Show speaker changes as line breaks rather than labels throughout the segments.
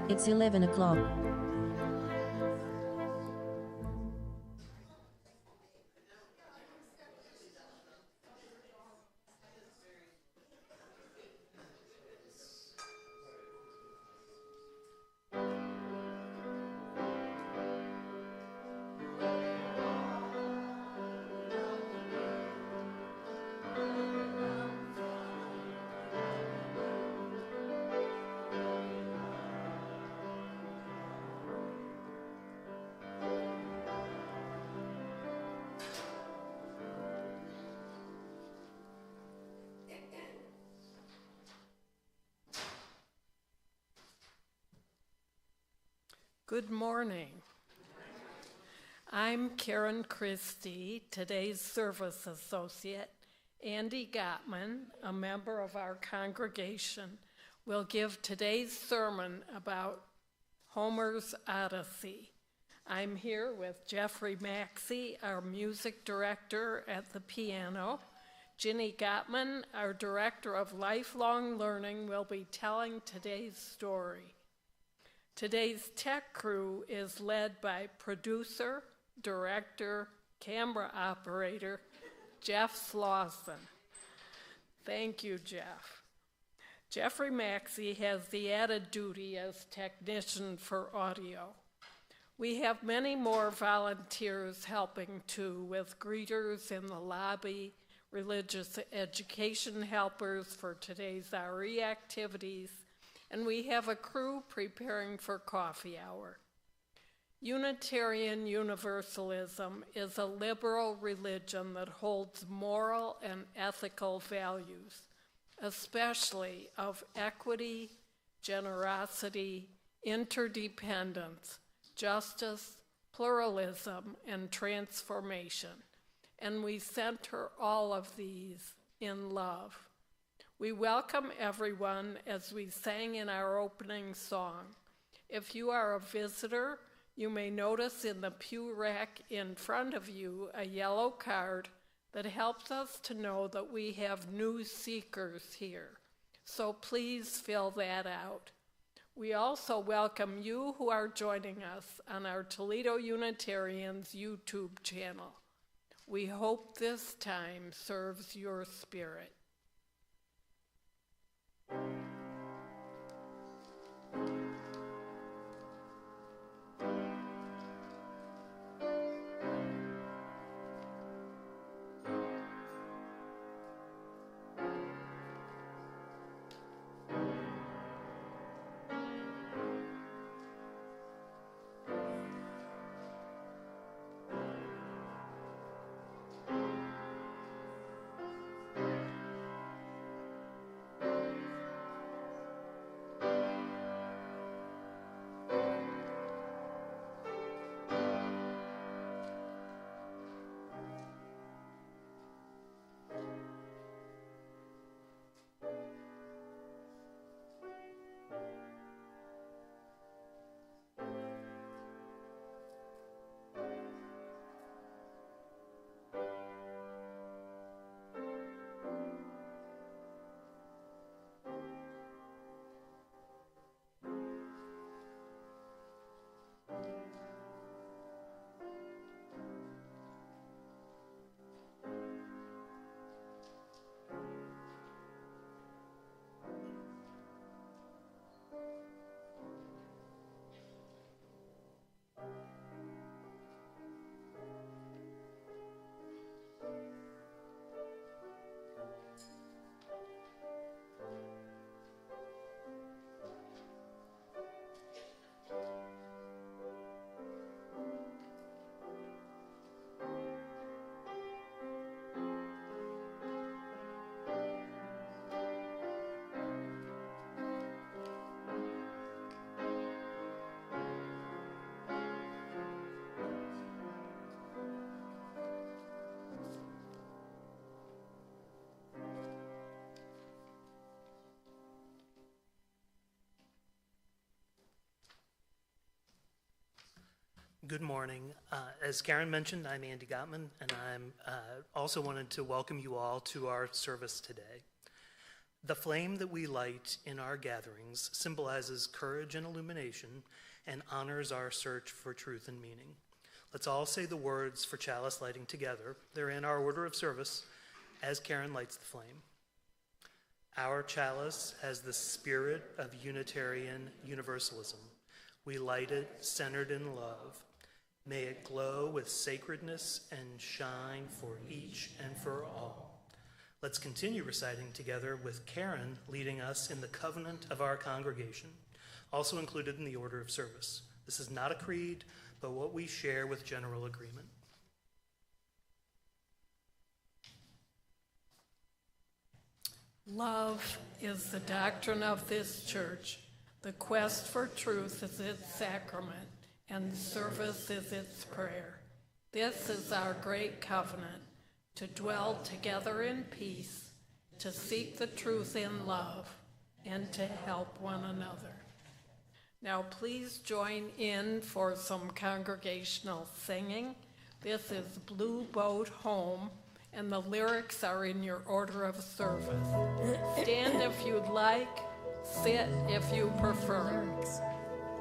It's 11 o'clock.
Good morning. I'm Karen Christie, today's service associate. Andy Gottman, a member of our congregation, will give today's sermon about Homer's Odyssey. I'm here with Jeffrey Maxey, our music director at the piano. Ginny Gottman, our director of lifelong learning, will be telling today's story. Today's tech crew is led by producer, director, camera operator, Jeff Slauson. Thank you, Jeff. Jeffrey Maxey has the added duty as technician for audio. We have many more volunteers helping too, with greeters in the lobby, religious education helpers for today's RE activities, and we have a crew preparing for coffee hour. Unitarian Universalism is a liberal religion that holds moral and ethical values, especially of equity, generosity, interdependence, justice, pluralism, and transformation. And we center all of these in love. We welcome everyone as we sang in our opening song. If you are a visitor, you may notice in the pew rack in front of you a yellow card that helps us to know that we have new seekers here. So please fill that out. We also welcome you who are joining us on our Toledo Unitarians YouTube channel. We hope this time serves your spirit.
Good morning. As Karen mentioned, I'm Andy Gottman, and I'm also wanted to welcome you all to our service today. The flame that we light in our gatherings symbolizes courage and illumination and honors our search for truth and meaning. Let's all say the words for chalice lighting together. They're in our order of service as Karen lights the flame. Our chalice has the spirit of Unitarian Universalism. We light it centered in love. May it glow with sacredness and shine for each and for all. Let's continue reciting together with Karen leading us in the covenant of our congregation, also included in the order of service. This is not a creed, but what we share with general agreement.
Love is the doctrine of this church. The quest for truth is its sacrament, and service is its prayer. This is our great covenant, to dwell together in peace, to seek the truth in love, and to help one another. Now please join in for some congregational singing. This is Blue Boat Home, and the lyrics are in your order of service. Stand if you'd like, sit if you prefer.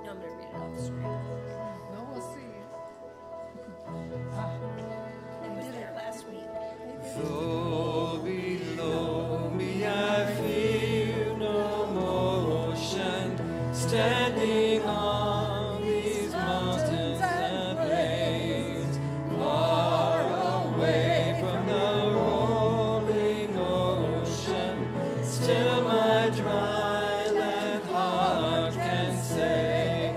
No, I'm going to read it off the screen.
No, we'll see.
It was there last week.
So below me I feel no motion, standing on these mountains and plains, far away from the rolling ocean. Still my dry land heart can say,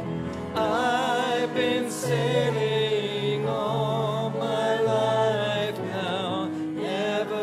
I've been sailing all my life now, never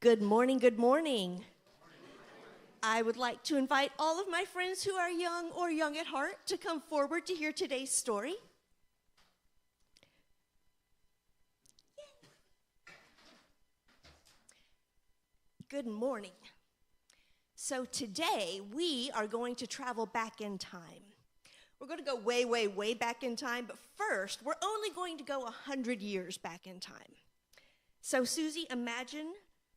Good morning, good morning. I would like to invite all of my friends who are young or young at heart to come forward to hear today's story. Good morning. So today we are going to travel back in time. We're going to go way, way, way back in time, but first we're only going to go 100 years back in time. So Susie, imagine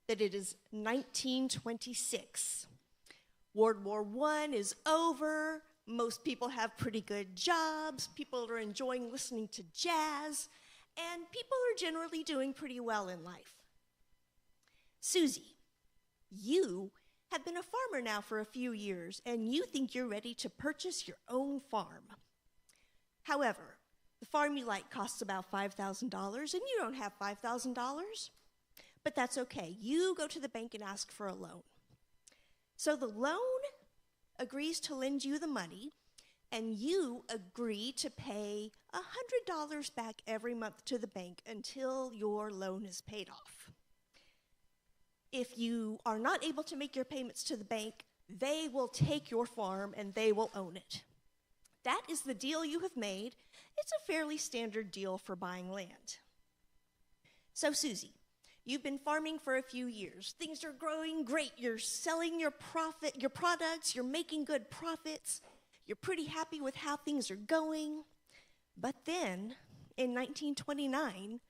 that it is 1926. World War I is over. Most people have pretty good jobs. People are enjoying listening to jazz, and people are generally doing pretty well in life. Susie, you have been a farmer now for a few years, and you think you're ready to purchase your own farm. However, the farm you like costs about $5,000, and you don't have $5,000. But that's okay. You go to the bank and ask for a loan. So the loan agrees to lend you the money, and you agree to pay $100 back every month to the bank until your loan is paid off. If you are not able to make your payments to the bank, they will take your farm and they will own it. That is the deal you have made. It's a fairly standard deal for buying land. So Susie, you've been farming for a few years. Things are growing great. You're selling your products. You're making good profits. You're pretty happy with how things are going. But then, in 1929,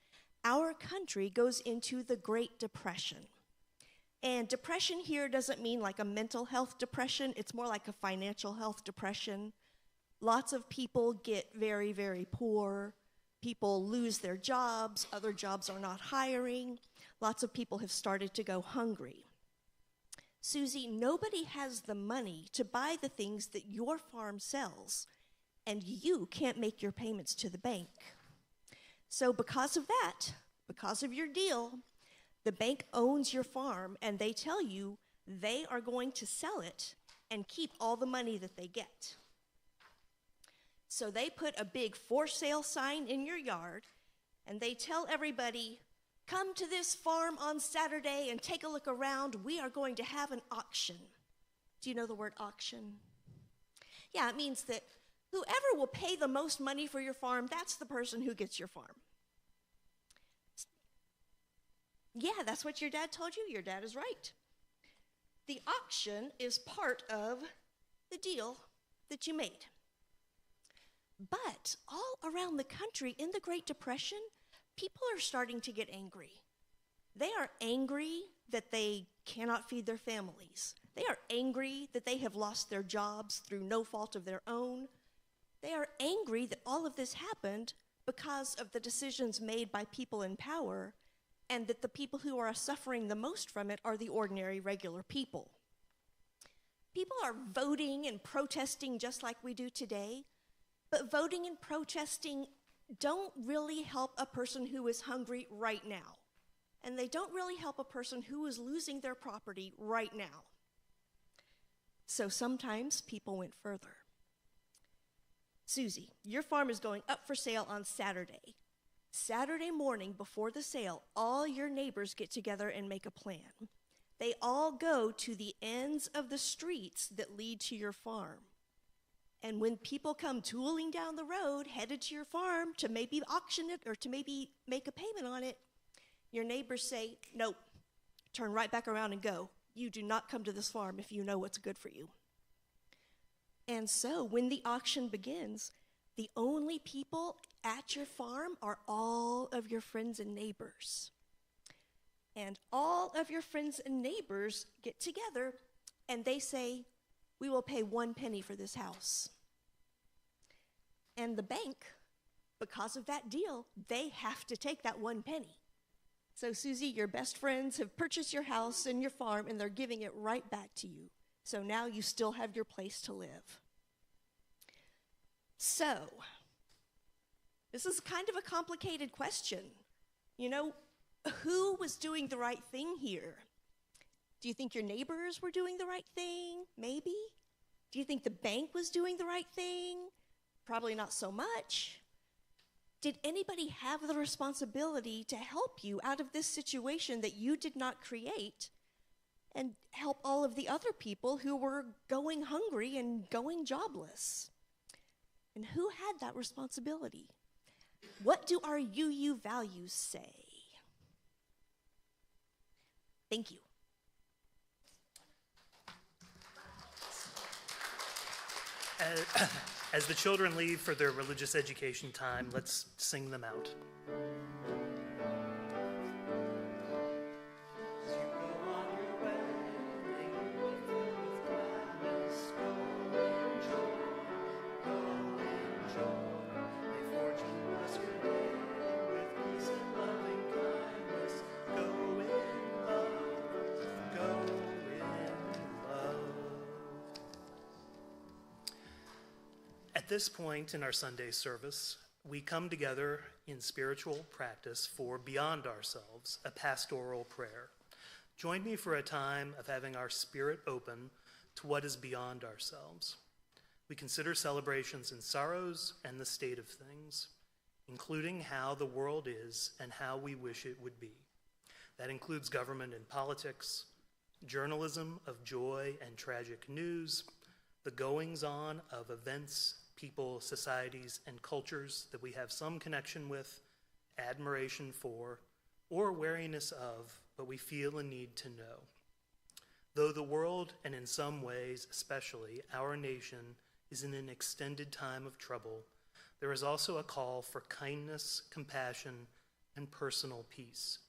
our country goes into the Great Depression. And depression here doesn't mean like a mental health depression. It's more like a financial health depression. Lots of people get very, very poor. People lose their jobs. Other jobs are not hiring. Lots of people have started to go hungry. Susie, nobody has the money to buy the things that your farm sells, and you can't make your payments to the bank. So because of that, because of your deal, the bank owns your farm, and they tell you they are going to sell it and keep all the money that they get. So they put a big for sale sign in your yard, and they tell everybody, come to this farm on Saturday and take a look around. We are going to have an auction. Do you know the word auction? Yeah, it means that whoever will pay the most money for your farm, that's the person who gets your farm. Yeah, that's what your dad told you. Your dad is right. The auction is part of the deal that you made. But all around the country in the Great Depression, people are starting to get angry. They are angry that they cannot feed their families. They are angry that they have lost their jobs through no fault of their own. They are angry that all of this happened because of the decisions made by people in power, and that the people who are suffering the most from it are the ordinary, regular people. People are voting and protesting just like we do today, but voting and protesting don't really help a person who is hungry right now. And they don't really help a person who is losing their property right now. So sometimes people went further. Susie, your farm is going up for sale on Saturday. Saturday morning before the sale, all your neighbors get together and make a plan. They all go to the ends of the streets that lead to your farm. And when people come tooling down the road, headed to your farm to maybe auction it or to maybe make a payment on it, your neighbors say, nope, turn right back around and go. You do not come to this farm if you know what's good for you. And so when the auction begins, the only people at your farm are all of your friends and neighbors. And all of your friends and neighbors get together and they say, we will pay 1 penny for this house. And the bank, because of that deal, they have to take that 1 penny. So Susie, your best friends have purchased your house and your farm, and they're giving it right back to you. So now you still have your place to live. So, this is kind of a complicated question. You know, who was doing the right thing here? Do you think your neighbors were doing the right thing? Maybe. Do you think the bank was doing the right thing? Probably not so much. Did anybody have the responsibility to help you out of this situation that you did not create and help all of the other people who were going hungry and going jobless? And who had that responsibility? What do our UU values say? Thank you.
As the children leave for their religious education time, let's sing them out. At this point in our Sunday service, we come together in spiritual practice for Beyond Ourselves, a pastoral prayer. Join me for a time of having our spirit open to what is beyond ourselves. We consider celebrations in sorrows and the state of things, including how the world is and how we wish it would be. That includes government and politics, journalism of joy and tragic news, the goings-on of events, people, societies, and cultures that we have some connection with, admiration for, or wariness of, but we feel a need to know. Though the world, and in some ways especially our nation, is in an extended time of trouble, there is also a call for kindness, compassion, and personal peace.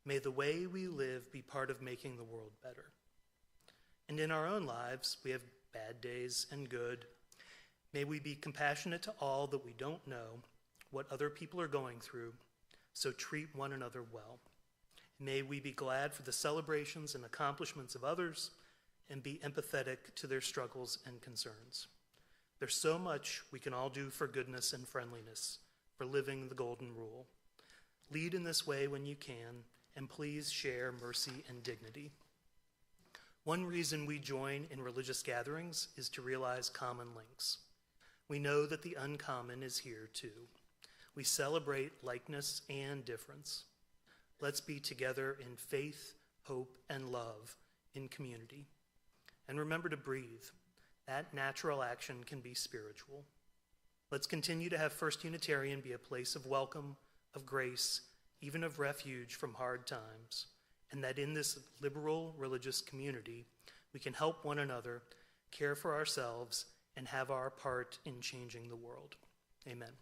May the way we live be part of making the world better. And in our own lives, we have bad days and good. May we be compassionate to all that we don't know, what other people are going through, so treat one another well. May we be glad for the celebrations and accomplishments of others and be empathetic to their struggles and concerns. There's so much we can all do for goodness and friendliness, for living the golden rule. Lead in this way when you can, and please share mercy and dignity. One reason we join in religious gatherings is to realize common links. We know that the uncommon is here too. We celebrate likeness and difference. Let's be together in faith, hope, and love in community. And remember to breathe. That natural action can be spiritual. Let's continue to have First Unitarian be a place of welcome, of grace, even of refuge from hard times, and that in this liberal religious community, we can help one another, care for ourselves, and have our part in changing the world. Amen.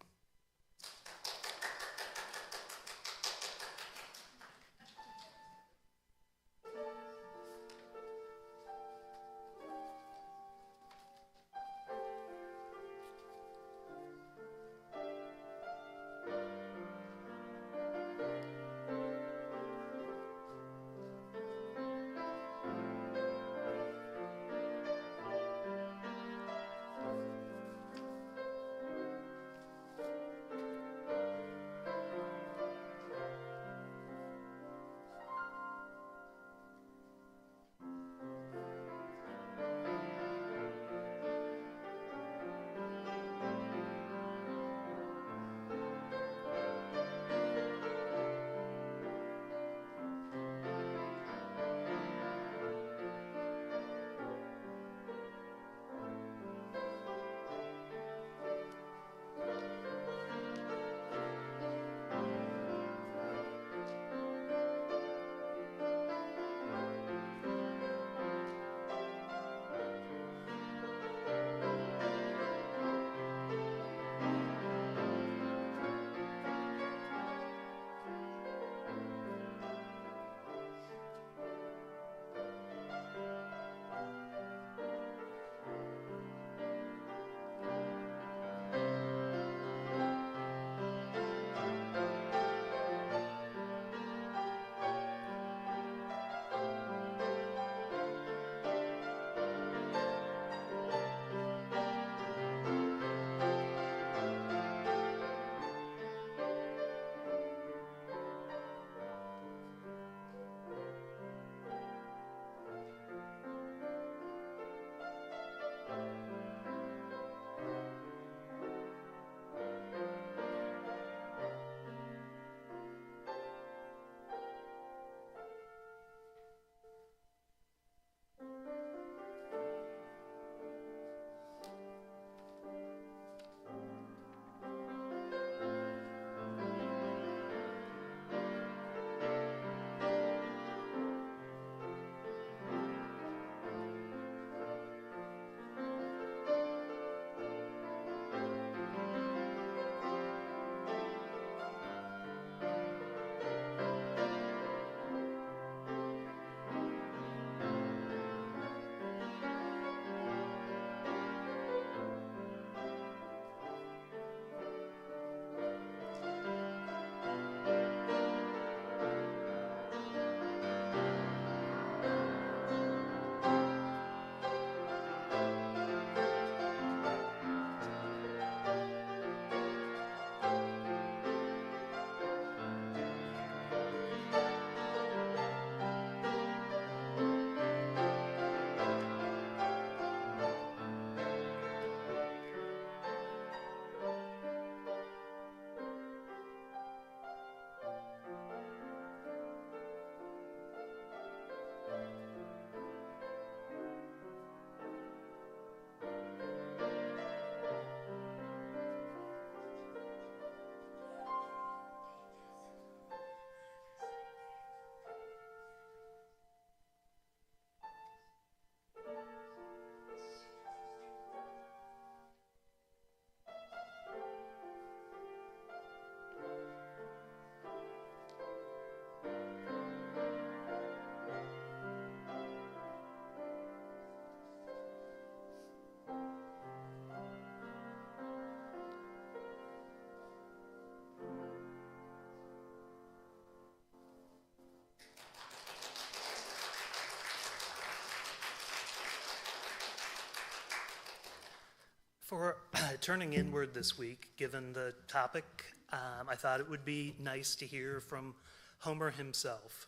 For turning inward this week, given the topic, I thought it would be nice to hear from Homer himself.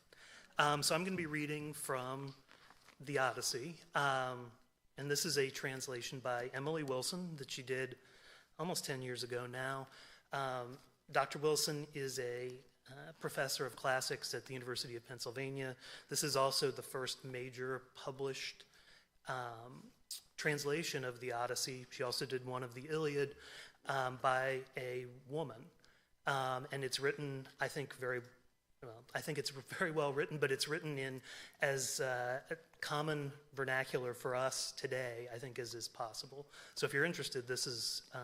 So I'm going to be reading from the Odyssey, and this is a translation by Emily Wilson that she did almost 10 years ago now. Dr. Wilson is a professor of classics at the University of Pennsylvania. This is also the first major published translation of the Odyssey. She also did one of the Iliad by a woman. And it's written, I think it's very well written, but it's written in as common vernacular for us today, I think, as is possible. So if you're interested,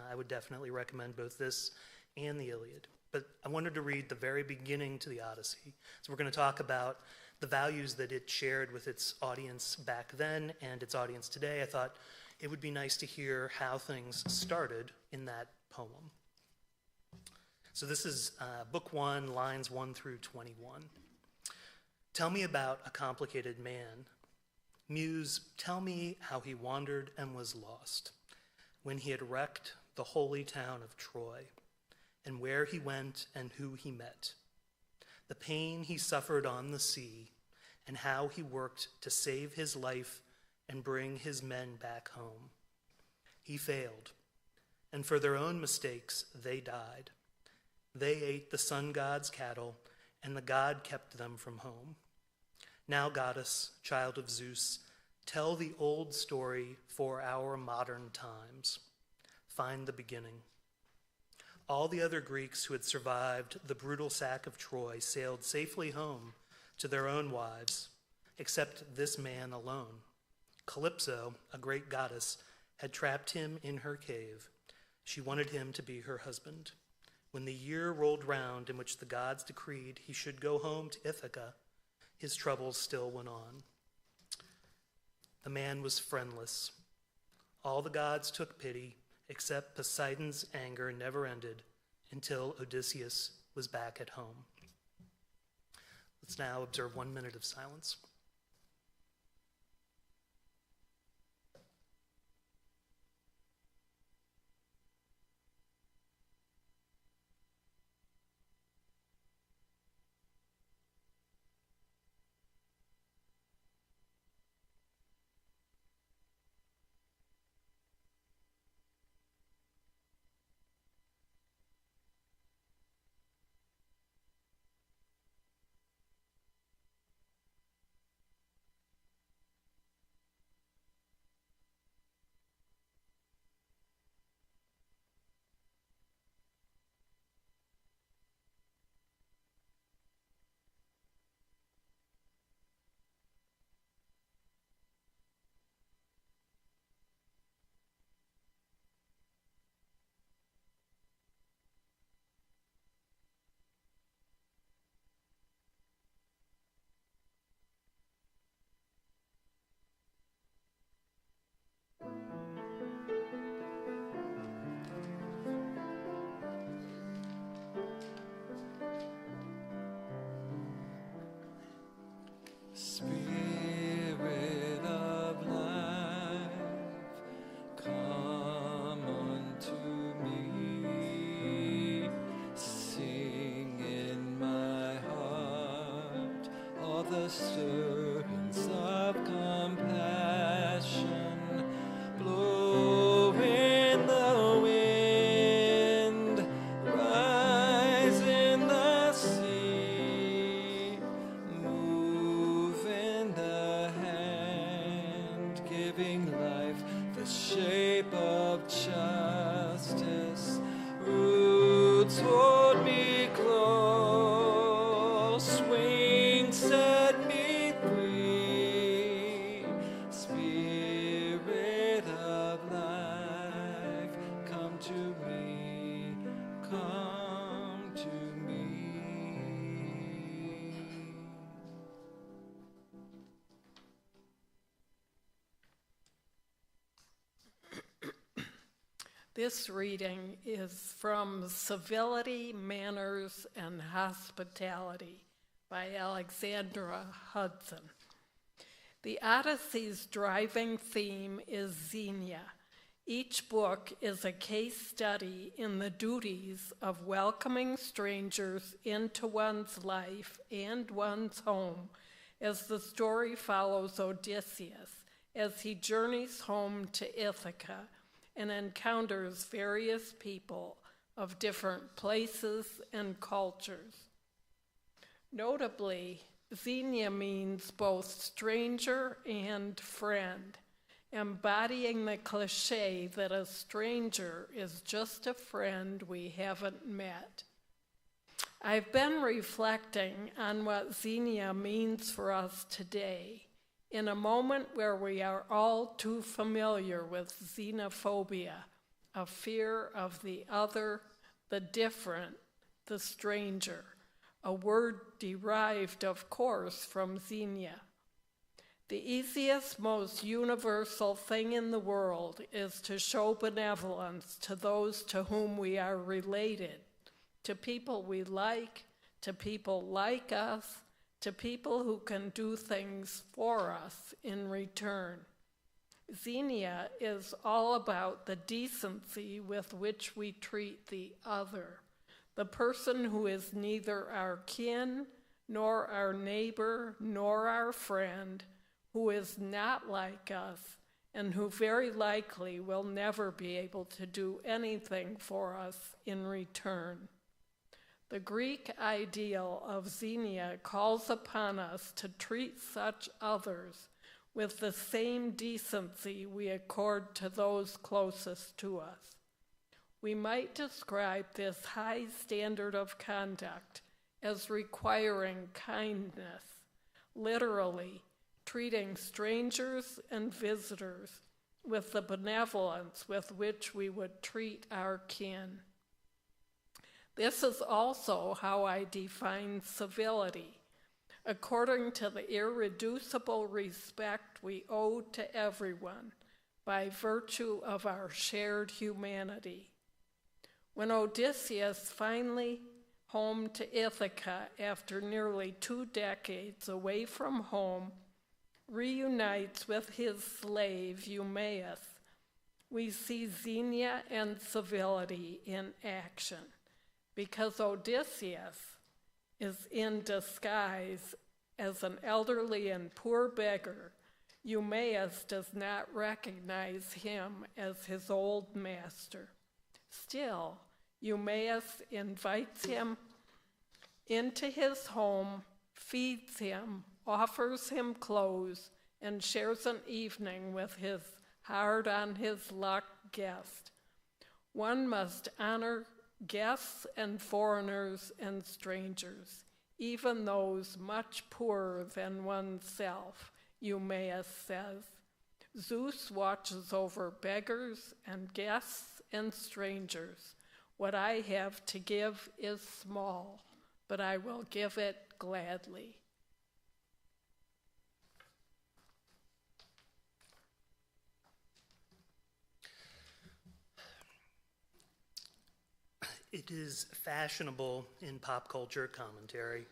I would definitely recommend both this and the Iliad. But I wanted to read the very beginning to the Odyssey. So we're going to talk about the values that it shared with its audience back then and its audience today. I thought it would be nice to hear how things started in that poem. So this is Book 1, lines 1 through 21. Tell me about a complicated man. Muse, tell me how he wandered and was lost, when he had wrecked the holy town of Troy, and where he went and who he met, the pain he suffered on the sea, and how he worked to save his life and bring his men back home. He failed, and for their own mistakes they died. They ate the sun god's cattle, and the god kept them from home. Now, goddess, child of Zeus, tell the old story for our modern times. Find the beginning. All the other Greeks who had survived the brutal sack of Troy sailed safely home to their own wives, except this man alone. Calypso, a great goddess, had trapped him in her cave. She wanted him to be her husband. When the year rolled round in which the gods decreed he should go home to Ithaca, his troubles still went on. The man was friendless. All the gods took pity, except Poseidon's anger never ended until Odysseus was back at home. Let's now observe 1 minute of silence.
Spirit of life, come unto me. Sing in my heart all the stirrings of compassion. Blow in the wind, rise in the sea, move in the hand, giving life the shape of justice. Roots hold me close, wings set me free. Spirit of life, come to me, come to me.
This reading is from Civility, Manners, and Hospitality by Alexandra Hudson. The Odyssey's driving theme is Xenia, Each book is a case study in the duties of welcoming strangers into one's life and one's home, as the story follows Odysseus as he journeys home to Ithaca and encounters various people of different places and cultures. Notably, Xenia means both stranger and friend, embodying the cliche that a stranger is just a friend we haven't met. I've been reflecting on what Xenia means for us today, in a moment where we are all too familiar with xenophobia, a fear of the other, the different, the stranger, a word derived, of course, from Xenia. The easiest, most universal thing in the world is to show benevolence to those to whom we are related, to people we like, to people like us, to people who can do things for us in return. Xenia is all about the decency with which we treat the other, the person who is neither our kin, nor our neighbor, nor our friend, who is not like us, and who very likely will never be able to do anything for us in return. The Greek ideal of Xenia calls upon us to treat such others with the same decency we accord to those closest to us. We might describe this high standard of conduct as requiring kindness, literally treating strangers and visitors with the benevolence with which we would treat our kin. This is also how I define civility, according to the irreducible respect we owe to everyone by virtue of our shared humanity. When Odysseus finally home to Ithaca after nearly 2 decades away from home reunites with his slave Eumaeus, we see Xenia and civility in action, because Odysseus is in disguise as an elderly and poor beggar. Eumaeus does not recognize him as his old master. Still, Eumaeus invites him into his home, feeds him, offers him clothes, and shares an evening with his hard-on-his-luck guest. One must honor guests and foreigners and strangers, even those much poorer than oneself, Eumaeus says. Zeus watches over beggars and guests and strangers. What I have to give is small, but I will give it gladly.
It is fashionable in pop culture commentary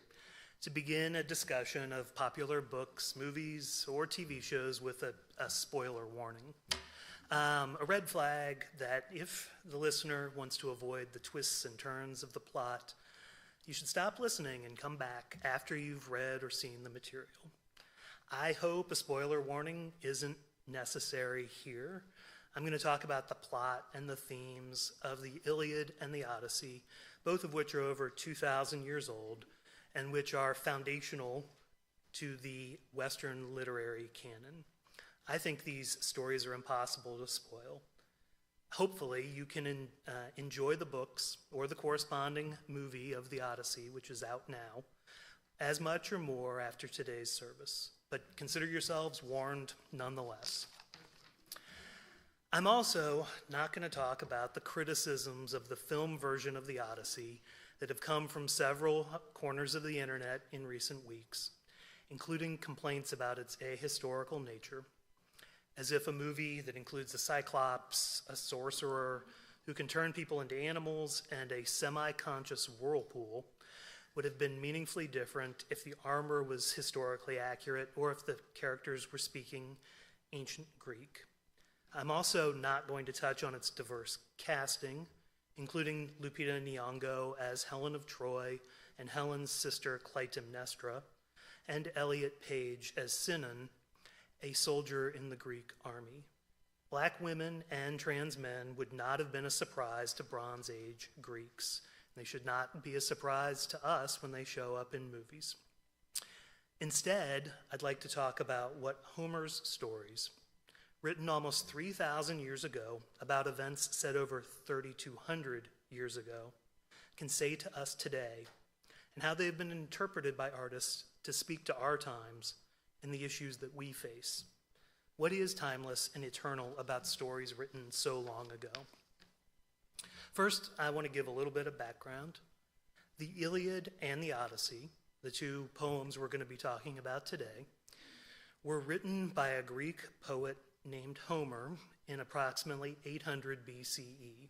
to begin a discussion of popular books, movies, or TV shows with a spoiler warning. A red flag that if the listener wants to avoid the twists and turns of the plot, you should stop listening and come back after you've read or seen the material. I hope a spoiler warning isn't necessary here. I'm going to talk about the plot and the themes of the Iliad and the Odyssey, both of which are over 2,000 years old and which are foundational to the Western literary canon. I think these stories are impossible to spoil. Hopefully, you can enjoy the books or the corresponding movie of the Odyssey, which is out now, as much or more after today's service. But consider yourselves warned nonetheless. I'm also not going to talk about the criticisms of the film version of the Odyssey that have come from several corners of the internet in recent weeks, including complaints about its ahistorical nature, as if a movie that includes a cyclops, a sorcerer who can turn people into animals, and a semi-conscious whirlpool would have been meaningfully different if the armor was historically accurate or if the characters were speaking ancient Greek. I'm also not going to touch on its diverse casting, including Lupita Nyong'o as Helen of Troy and Helen's sister Clytemnestra, and Elliot Page as Sinon, a soldier in the Greek army. Black women and trans men would not have been a surprise to Bronze Age Greeks. They should not be a surprise to us when they show up in movies. Instead, I'd like to talk about what Homer's stories, written almost 3,000 years ago about events set over 3,200 years ago, can say to us today, and how they have been interpreted by artists to speak to our times and the issues that we face. What is timeless and eternal about stories written so long ago? First, I want to give a little bit of background. The Iliad and the Odyssey, the two poems we're going to be talking about today, were written by a Greek poet named Homer in approximately 800 BCE.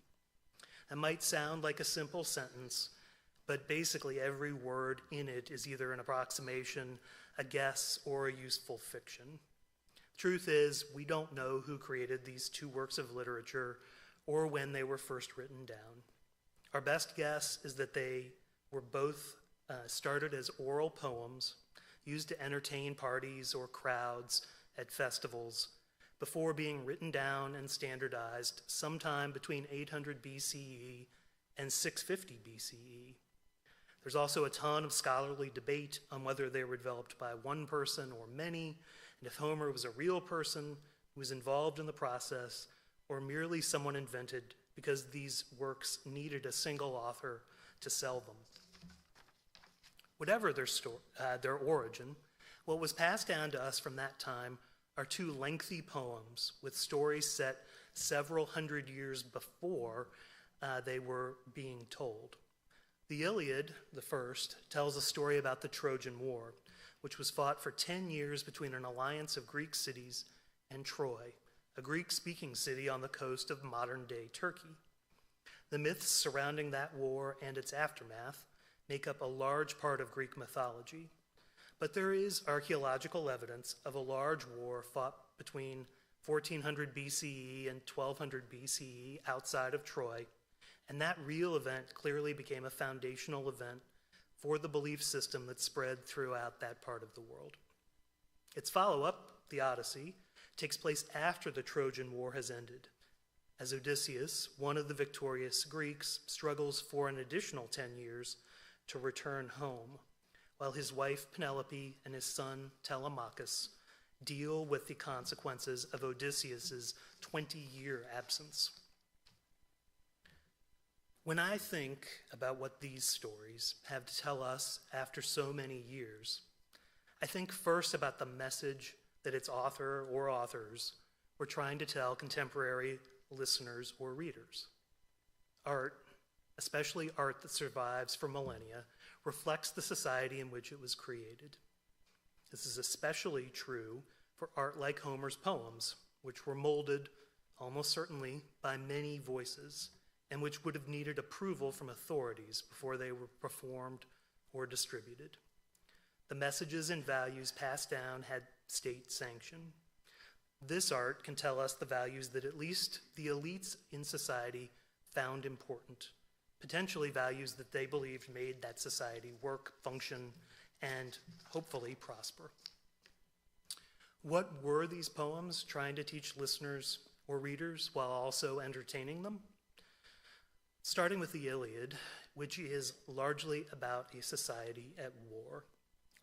That might sound like a simple sentence, but basically every word in it is either an approximation, a guess, or a useful fiction. Truth is, we don't know who created these two works of literature or when they were first written down. Our best guess is that they were both started as oral poems used to entertain parties or crowds at festivals before being written down and standardized sometime between 800 BCE and 650 BCE. There's also a ton of scholarly debate on whether they were developed by one person or many, and if Homer was a real person who was involved in the process or merely someone invented because these works needed a single author to sell them. Whatever their origin, what was passed down to us from that time are two lengthy poems with stories set several hundred years before they were being told. The Iliad, the first, tells a story about the Trojan War, which was fought for 10 years between an alliance of Greek cities and Troy, a Greek-speaking city on the coast of modern-day Turkey. The myths surrounding that war and its aftermath make up a large part of Greek mythology, but there is archaeological evidence of a large war fought between 1400 BCE and 1200 BCE outside of Troy, and that real event clearly became a foundational event for the belief system that spread throughout that part of the world. Its follow-up, the Odyssey, takes place after the Trojan War has ended, as Odysseus, one of the victorious Greeks, struggles for an additional 10 years to return home, while his wife Penelope and his son Telemachus deal with the consequences of Odysseus's 20-year absence. When I think about what these stories have to tell us after so many years, I think first about the message that its author or authors were trying to tell contemporary listeners or readers. Art, especially art that survives for millennia, reflects the society in which it was created. This is especially true for art like Homer's poems, which were molded, almost certainly, by many voices, and which would have needed approval from authorities before they were performed or distributed. The messages and values passed down had state sanction. This art can tell us the values that at least the elites in society found important, potentially values that they believed made that society work, function, and hopefully prosper. What were these poems trying to teach listeners or readers while also entertaining them? Starting with the Iliad, which is largely about a society at war.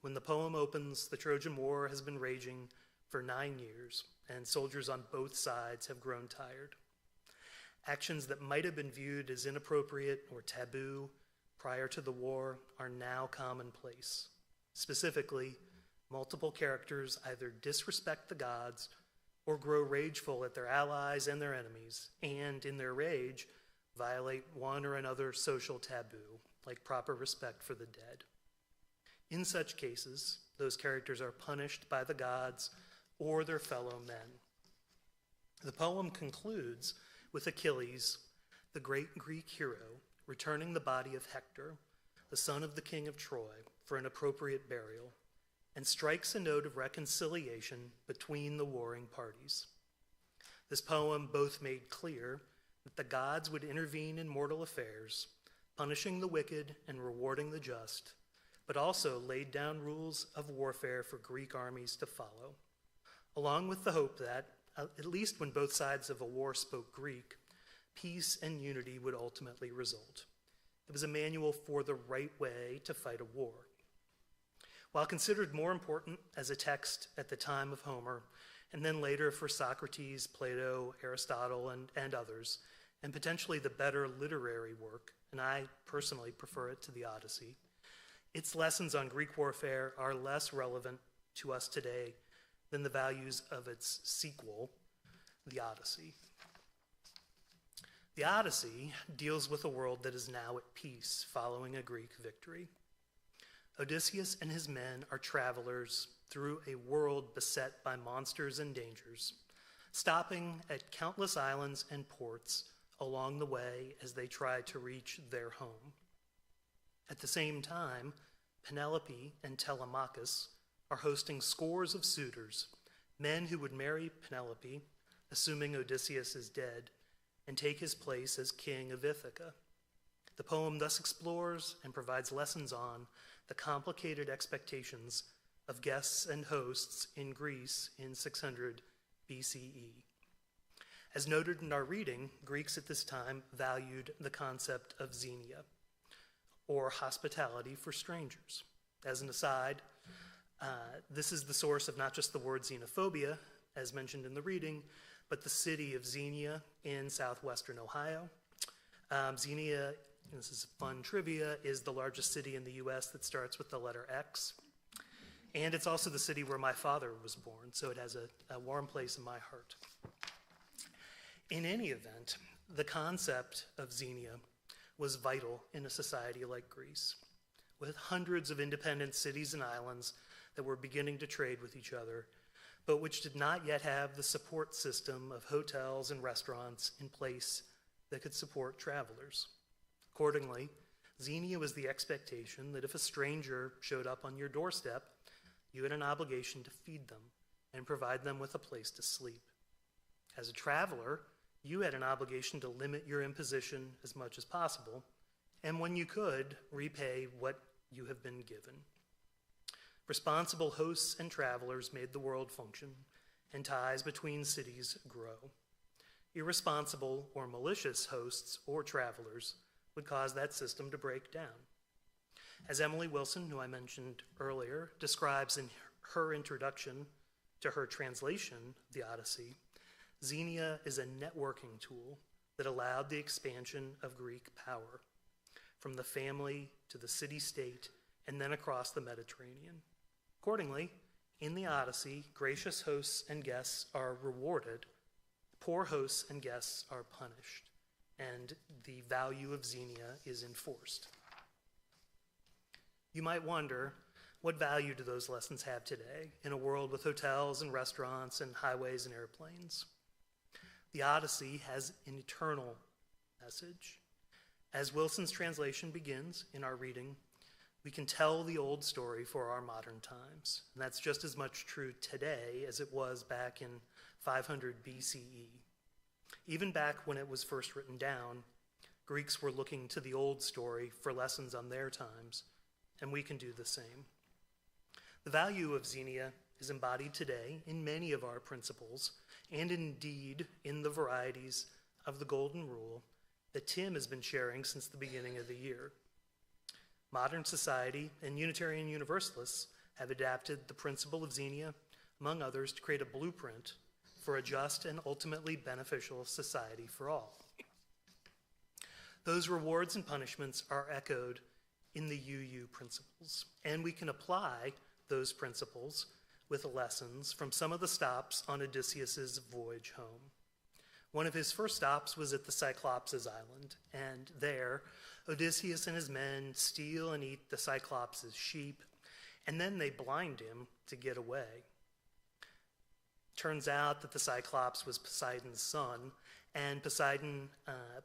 When the poem opens, the Trojan War has been raging for 9 years, and soldiers on both sides have grown tired. Actions that might have been viewed as inappropriate or taboo prior to the war are now commonplace. Specifically, multiple characters either disrespect the gods or grow rageful at their allies and their enemies, and in their rage, violate one or another social taboo, like proper respect for the dead. In such cases, those characters are punished by the gods or their fellow men. The poem concludes with Achilles, the great Greek hero, returning the body of Hector, the son of the king of Troy, for an appropriate burial, and strikes a note of reconciliation between the warring parties. This poem both made clear that the gods would intervene in mortal affairs, punishing the wicked and rewarding the just, but also laid down rules of warfare for Greek armies to follow, along with the hope that, at least when both sides of a war spoke Greek, peace and unity would ultimately result. It was a manual for the right way to fight a war. While considered more important as a text at the time of Homer, and then later for Socrates, Plato, Aristotle, and others, and potentially the better literary work, and I personally prefer it to the Odyssey, its lessons on Greek warfare are less relevant to us today than the values of its sequel, the Odyssey. The Odyssey deals with a world that is now at peace following a Greek victory. Odysseus and his men are travelers through a world beset by monsters and dangers, stopping at countless islands and ports along the way as they try to reach their home. At the same time, Penelope and Telemachus are hosting scores of suitors, men who would marry Penelope, assuming Odysseus is dead, and take his place as king of Ithaca. The poem thus explores and provides lessons on the complicated expectations of guests and hosts in Greece in 600 BCE. As noted in our reading, Greeks at this time valued the concept of xenia, or hospitality for strangers. As an aside, this is the source of not just the word xenophobia, as mentioned in the reading, but the city of Xenia in southwestern Ohio. Xenia, this is fun trivia, is the largest city in the US that starts with the letter X. And it's also the city where my father was born, so it has a warm place in my heart. In any event, the concept of Xenia was vital in a society like Greece, with hundreds of independent cities and islands that were beginning to trade with each other, but which did not yet have the support system of hotels and restaurants in place that could support travelers. Accordingly, Xenia was the expectation that if a stranger showed up on your doorstep, you had an obligation to feed them and provide them with a place to sleep. As a traveler, you had an obligation to limit your imposition as much as possible, and when you could, repay what you have been given. Responsible hosts and travelers made the world function, and ties between cities grow. Irresponsible or malicious hosts or travelers would cause that system to break down. As Emily Wilson, who I mentioned earlier, describes in her introduction to her translation of the Odyssey, Xenia is a networking tool that allowed the expansion of Greek power, from the family to the city-state and then across the Mediterranean. Accordingly, in the Odyssey, gracious hosts and guests are rewarded, poor hosts and guests are punished, and the value of Xenia is enforced. You might wonder, what value do those lessons have today in a world with hotels and restaurants and highways and airplanes? The Odyssey has an eternal message. As Wilson's translation begins in our reading, we can tell the old story for our modern times. And that's just as much true today as it was back in 500 BCE. Even back when it was first written down, Greeks were looking to the old story for lessons on their times, and we can do the same. The value of Xenia is embodied today in many of our principles, and indeed in the varieties of the Golden Rule that Tim has been sharing since the beginning of the year. Modern society and Unitarian Universalists have adapted the principle of Xenia, among others, to create a blueprint for a just and ultimately beneficial society for all. Those rewards and punishments are echoed in the UU principles, and we can apply those principles with lessons from some of the stops on Odysseus's voyage home. One of his first stops was at the Cyclops' island, and there, Odysseus and his men steal and eat the Cyclops' sheep, and then they blind him to get away. Turns out that the Cyclops was Poseidon's son, and Poseidon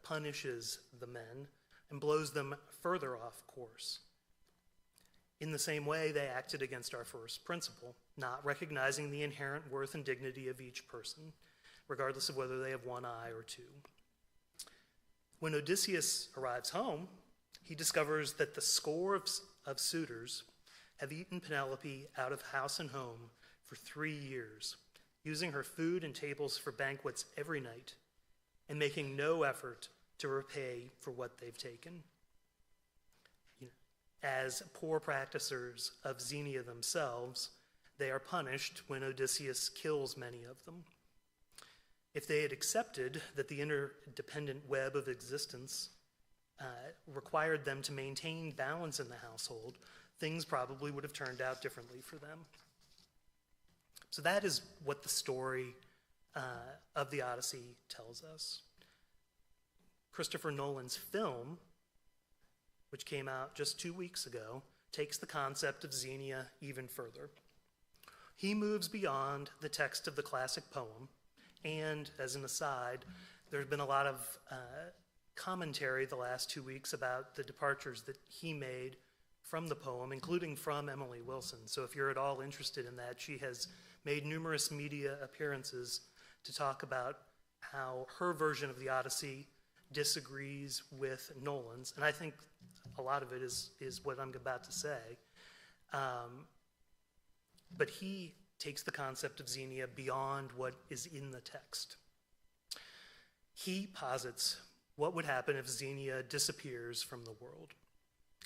punishes the men and blows them further off course. In the same way, they acted against our first principle, not recognizing the inherent worth and dignity of each person, regardless of whether they have one eye or two. When Odysseus arrives home, he discovers that the score of suitors have eaten Penelope out of house and home for 3 years, using her food and tables for banquets every night, and making no effort to repay for what they've taken. As poor practicers of Xenia themselves, they are punished when Odysseus kills many of them. If they had accepted that the interdependent web of existence required them to maintain balance in the household, things probably would have turned out differently for them. So that is what the story of the Odyssey tells us. Christopher Nolan's film, which came out just 2 weeks ago, takes the concept of Xenia even further. He moves beyond the text of the classic poem, and as an aside, there's been a lot of commentary the last 2 weeks about the departures that he made from the poem, including from Emily Wilson. So if you're at all interested in that, she has made numerous media appearances to talk about how her version of the Odyssey disagrees with Nolan's, and I think a lot of it is what I'm about to say. But he takes the concept of Xenia beyond what is in the text. He posits what would happen if Xenia disappears from the world.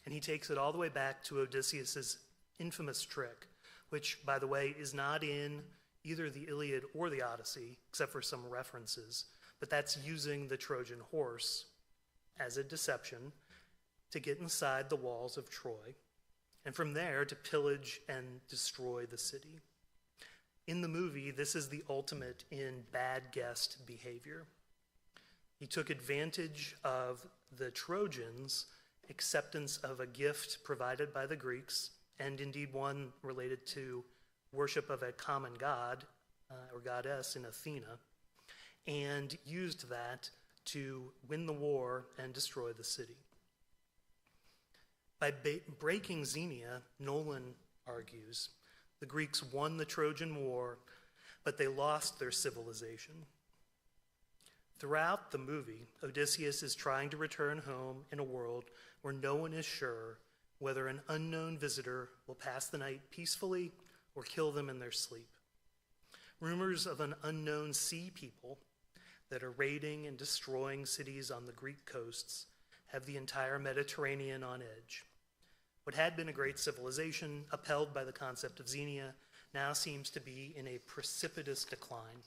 And he takes it all the way back to Odysseus's infamous trick, which, by the way, is not in either the Iliad or the Odyssey, except for some references, but that's using the Trojan horse as a deception to get inside the walls of Troy, and from there to pillage and destroy the city. In the movie, this is the ultimate in bad guest behavior. He took advantage of the Trojans' acceptance of a gift provided by the Greeks, and indeed one related to worship of a common god or goddess in Athena, and used that to win the war and destroy the city. By breaking Xenia, Nolan argues, the Greeks won the Trojan War, but they lost their civilization. Throughout the movie, Odysseus is trying to return home in a world where no one is sure whether an unknown visitor will pass the night peacefully or kill them in their sleep. Rumors of an unknown sea people that are raiding and destroying cities on the Greek coasts have the entire Mediterranean on edge. What had been a great civilization, upheld by the concept of Xenia, now seems to be in a precipitous decline.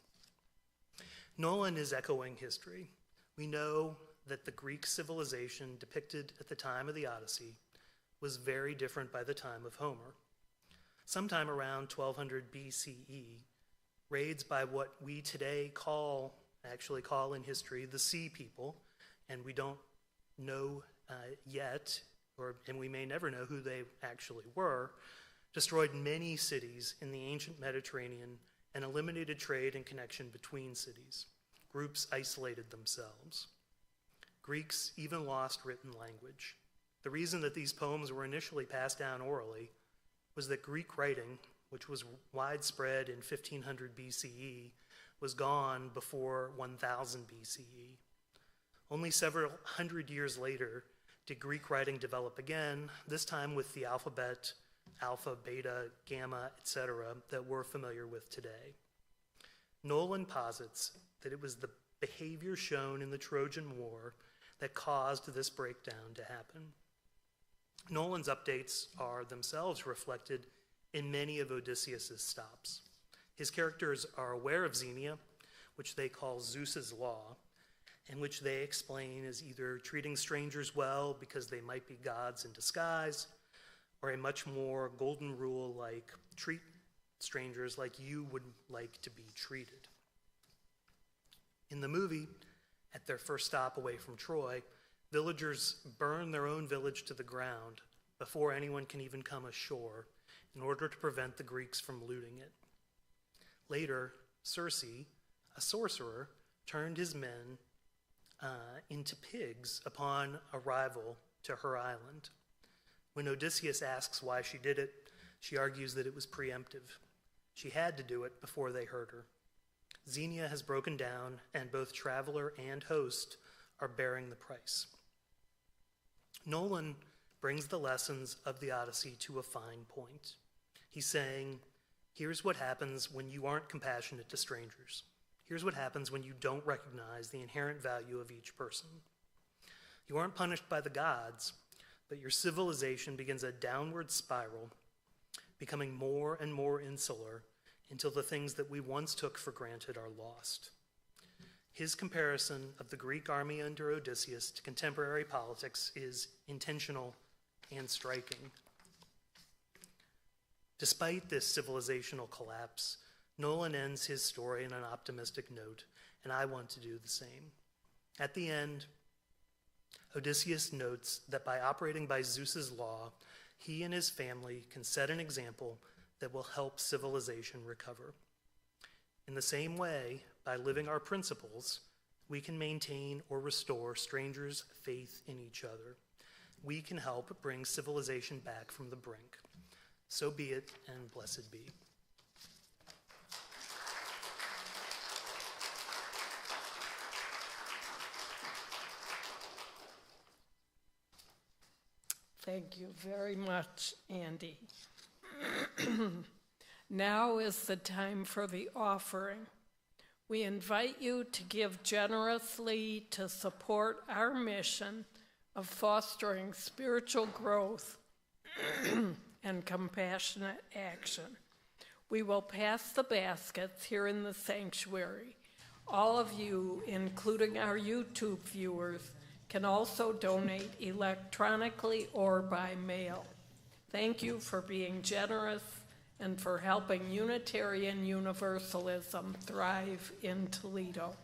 Nolan is echoing history. We know that the Greek civilization depicted at the time of the Odyssey was very different by the time of Homer. Sometime around 1200 BCE, raids by what we today actually call in history the Sea People, and we don't know yet, and we may never know who they actually were, destroyed many cities in the ancient Mediterranean and eliminated trade and connection between cities. Groups isolated themselves. Greeks even lost written language. The reason that these poems were initially passed down orally was that Greek writing, which was widespread in 1500 BCE, was gone before 1000 BCE. Only several hundred years later did Greek writing develop again, this time with the alphabet, alpha, beta, gamma, etc., that we're familiar with today. Nolan posits that it was the behavior shown in the Trojan War that caused this breakdown to happen. Nolan's updates are themselves reflected in many of Odysseus's stops. His characters are aware of Xenia, which they call Zeus's law, and which they explain as either treating strangers well because they might be gods in disguise, or a much more golden rule like treat strangers like you would like to be treated. In the movie, at their first stop away from Troy, villagers burn their own village to the ground before anyone can even come ashore in order to prevent the Greeks from looting it. Later, Circe, a sorcerer, turned his men into pigs upon arrival to her island. When Odysseus asks why she did it, she argues that it was preemptive. She had to do it before they heard her. Xenia has broken down, and both traveler and host are bearing the price. Nolan brings the lessons of the Odyssey to a fine point. He's saying, here's what happens when you aren't compassionate to strangers. Here's what happens when you don't recognize the inherent value of each person. You aren't punished by the gods, but your civilization begins a downward spiral, becoming more and more insular until the things that we once took for granted are lost. His comparison of the Greek army under Odysseus to contemporary politics is intentional and striking. Despite this civilizational collapse, Nolan ends his story on an optimistic note, and I want to do the same. At the end, Odysseus notes that by operating by Zeus's law, he and his family can set an example that will help civilization recover. In the same way, by living our principles, we can maintain or restore strangers' faith in each other. We can help bring civilization back from the brink. So be it, and blessed be.
Thank you very much, Andy. Now is the time for the offering. We invite you to give generously to support our mission of fostering spiritual growth and compassionate action. We will pass the baskets here in the sanctuary. All of you, including our YouTube viewers, can also donate electronically or by mail. Thank you for being generous and for helping Unitarian Universalism thrive in Toledo.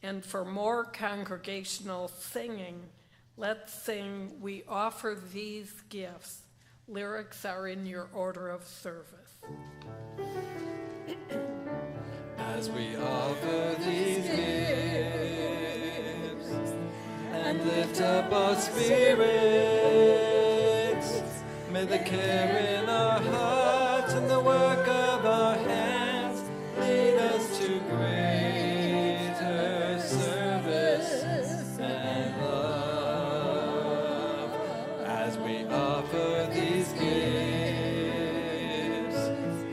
And for more congregational singing, let's sing "We Offer These Gifts." Lyrics are in your order of service.
As we offer these gifts and lift up our spirits, may the care in our hearts and the work of our hands lead us to greater service and love. As we offer these gifts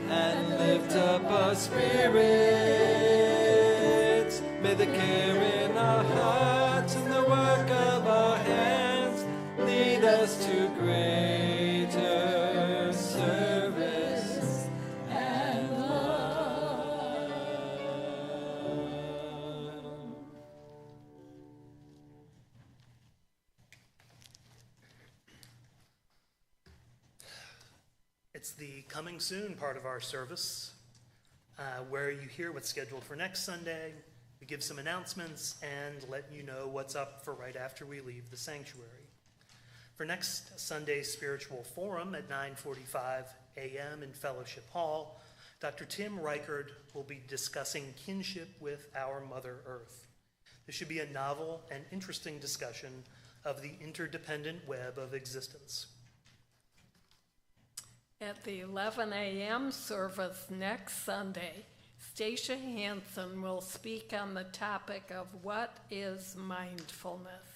and lift up our spirits, may the care in our hearts and the work of our hands lead us to greater service and love.
It's the coming soon part of our service, where you hear what's scheduled for next Sunday. We give some announcements and let you know what's up for right after we leave the sanctuary. For next Sunday's spiritual forum at 9:45 a.m. in Fellowship Hall, Dr. Tim Reichard will be discussing kinship with our Mother Earth. This should be a novel and interesting discussion of the interdependent web of existence.
At the 11 a.m. service next Sunday, Stacia Hansen will speak on the topic of what is mindfulness.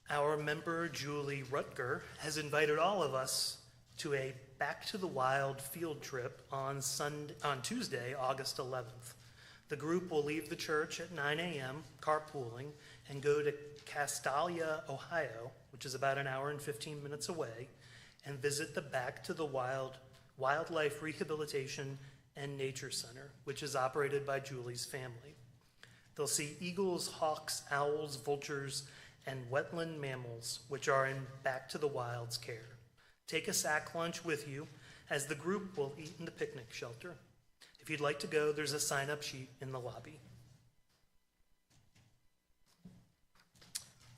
Our member, Julie Rutger, has invited all of us to a Back to the Wild field trip on Tuesday, August 11th. The group will leave the church at 9 a.m., carpooling, and go to Castalia, Ohio, which is about an hour and 15 minutes away, and visit the Back to the Wild Wildlife Rehabilitation and Nature Center, which is operated by Julie's family. They'll see eagles, hawks, owls, vultures, and wetland mammals, which are in Back to the Wild's care. Take a sack lunch with you, as the group will eat in the picnic shelter. If you'd like to go, there's a sign-up sheet in the lobby.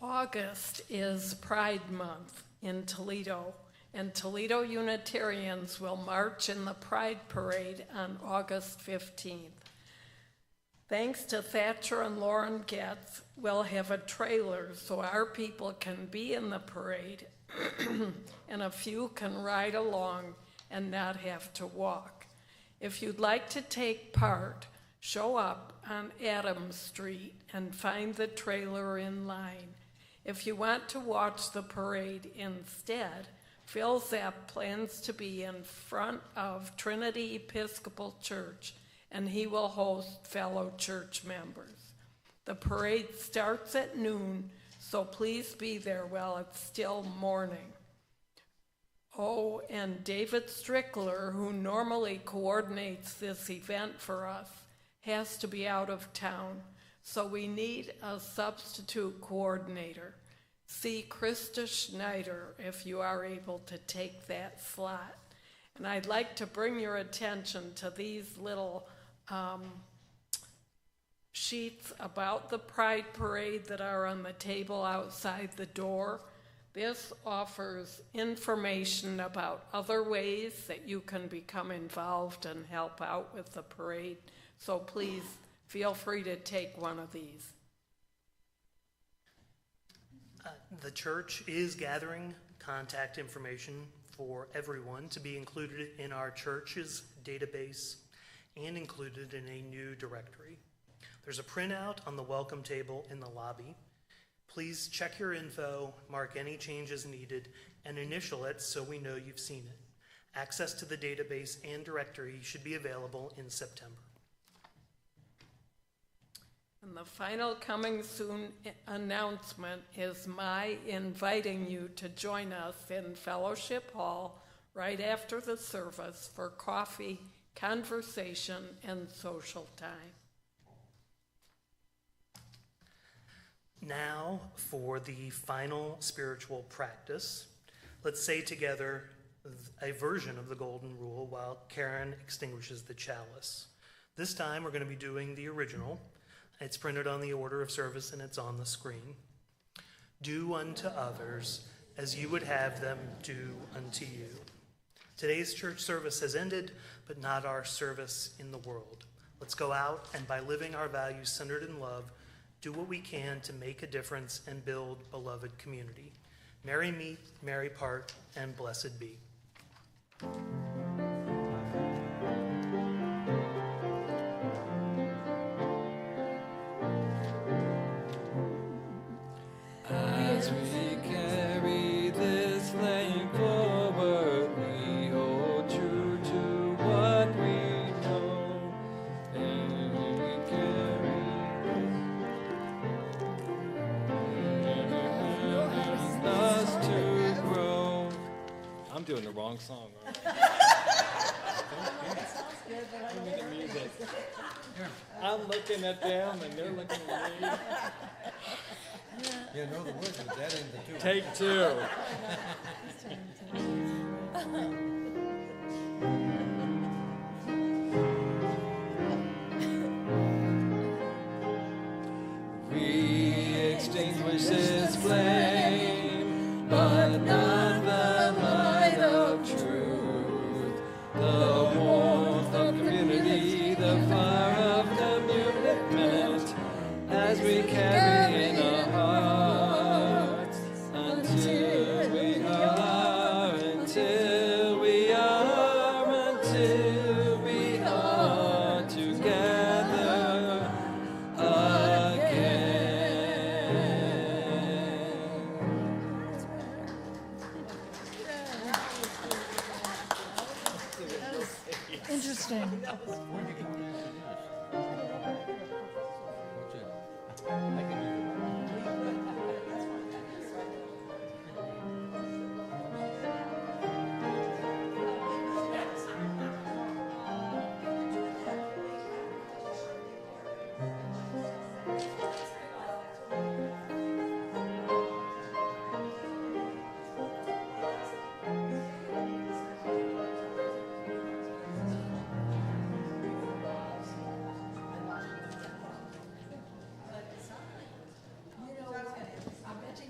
August is Pride Month in Toledo, and Toledo Unitarians will march in the Pride Parade on August 15th. Thanks to Thatcher and Lauren Getz, we'll have a trailer so our people can be in the parade and a few can ride along and not have to walk. If you'd like to take part, show up on Adams Street and find the trailer in line. If you want to watch the parade instead, Phil Zapp plans to be in front of Trinity Episcopal Church, and he will host fellow church members. The parade starts at noon, so please be there while it's still morning. Oh, and David Strickler, who normally coordinates this event for us, has to be out of town, so we need a substitute coordinator. See Krista Schneider if you are able to take that slot. And I'd like to bring your attention to these little sheets about the Pride Parade that are on the table outside the door. This offers information about other ways that you can become involved and help out with the parade. So please feel free to take one of these.
The church is gathering contact information for everyone to be included in our church's database and included in a new directory. There's a printout on the welcome table in the lobby. Please check your info, mark any changes needed, and initial it so we know you've seen it. Access to the database and directory should be available in September.
And the final coming soon announcement is my inviting you to join us in Fellowship Hall right after the service for coffee, conversation, and social time.
Now for the final spiritual practice. Let's say together a version of the Golden Rule while Karen extinguishes the chalice. This time we're going to be doing the original. It's printed on the order of service and it's on the screen. Do unto others as you would have them do unto you. Today's church service has ended, but not our service in the world. Let's go out and by living our values centered in love, do what we can to make a difference and build beloved community. Merry meet, merry part, and blessed be.
As we carry this flame forward, we hold true to what we know. And we carry us to grow. I'm doing the wrong song. I'm looking at them and they're looking at me.
You know the words, but that ain't the two.
Take two. We extinguish this flame, but not the light of truth. The warmth of community, the fire of commitment, as we carry